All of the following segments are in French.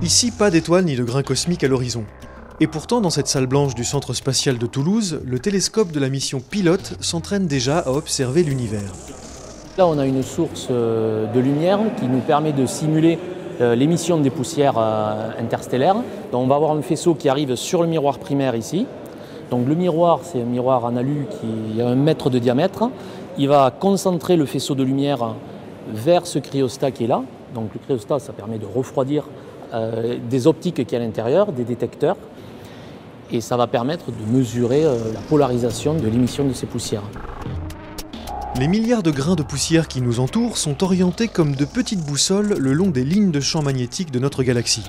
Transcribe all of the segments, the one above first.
Ici, pas d'étoiles ni de grains cosmiques à l'horizon. Et pourtant, dans cette salle blanche du Centre spatial de Toulouse, le télescope de la mission Pilote s'entraîne déjà à observer l'univers. Là, on a une source de lumière qui nous permet de simuler l'émission des poussières interstellaires. Donc, on va avoir un faisceau qui arrive sur le miroir primaire ici. Donc, le miroir, c'est un miroir en alu qui a 1 mètre de diamètre. Il va concentrer le faisceau de lumière vers ce cryostat qui est là. Donc, le cryostat, ça permet de refroidir des optiques qui est à l'intérieur, des détecteurs. Et ça va permettre de mesurer la polarisation de l'émission de ces poussières. Les milliards de grains de poussière qui nous entourent sont orientés comme de petites boussoles le long des lignes de champ magnétique de notre galaxie.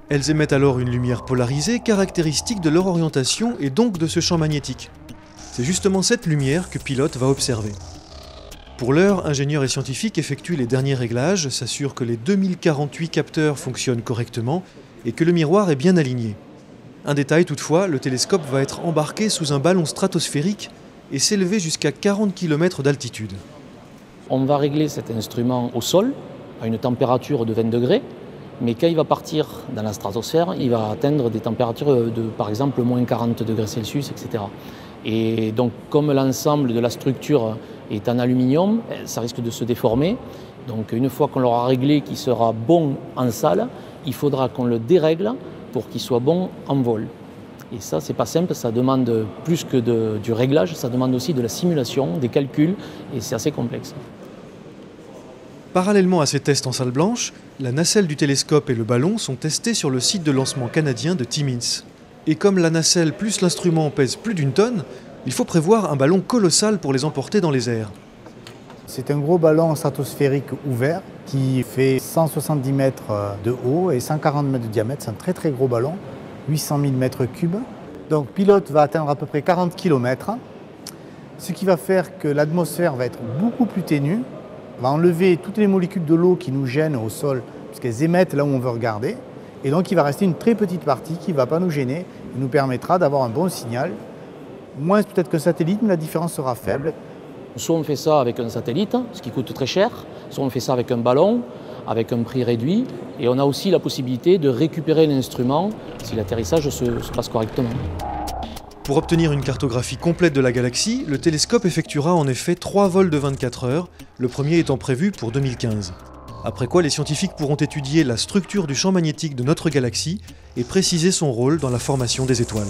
Elles émettent alors une lumière polarisée caractéristique de leur orientation et donc de ce champ magnétique. C'est justement cette lumière que Pilote va observer. Pour l'heure, ingénieurs et scientifiques effectuent les derniers réglages, s'assurent que les 2048 capteurs fonctionnent correctement et que le miroir est bien aligné. Un détail toutefois, le télescope va être embarqué sous un ballon stratosphérique et s'élever jusqu'à 40 km d'altitude. On va régler cet instrument au sol, à une température de 20 degrés, mais quand il va partir dans la stratosphère, il va atteindre des températures de, par exemple, moins 40 degrés Celsius, etc. Et donc, comme l'ensemble de la structure est en aluminium, ça risque de se déformer. Donc, une fois qu'on l'aura réglé, qu'il sera bon en salle, il faudra qu'on le dérègle pour qu'il soit bon en vol. Et ça, c'est pas simple, ça demande plus que du réglage, ça demande aussi de la simulation, des calculs, et c'est assez complexe. Parallèlement à ces tests en salle blanche, la nacelle du télescope et le ballon sont testés sur le site de lancement canadien de Timmins. Et comme la nacelle plus l'instrument pèsent plus d'1 tonne, il faut prévoir un ballon colossal pour les emporter dans les airs. C'est un gros ballon stratosphérique ouvert qui fait 170 mètres de haut et 140 mètres de diamètre. C'est un très très gros ballon, 800 000 mètres cubes. Donc Pilote va atteindre à peu près 40 km, ce qui va faire que l'atmosphère va être beaucoup plus ténue, va enlever toutes les molécules de l'eau qui nous gênent au sol, puisqu'elles émettent là où on veut regarder. Et donc il va rester une très petite partie qui ne va pas nous gêner et nous permettra d'avoir un bon signal. Moins peut-être qu'un satellite, mais la différence sera faible. Soit on fait ça avec un satellite, ce qui coûte très cher, soit on fait ça avec un ballon, avec un prix réduit. Et on a aussi la possibilité de récupérer l'instrument si l'atterrissage se passe correctement. Pour obtenir une cartographie complète de la galaxie, le télescope effectuera en effet 3 vols de 24 heures, le premier étant prévu pour 2015. Après quoi, les scientifiques pourront étudier la structure du champ magnétique de notre galaxie et préciser son rôle dans la formation des étoiles.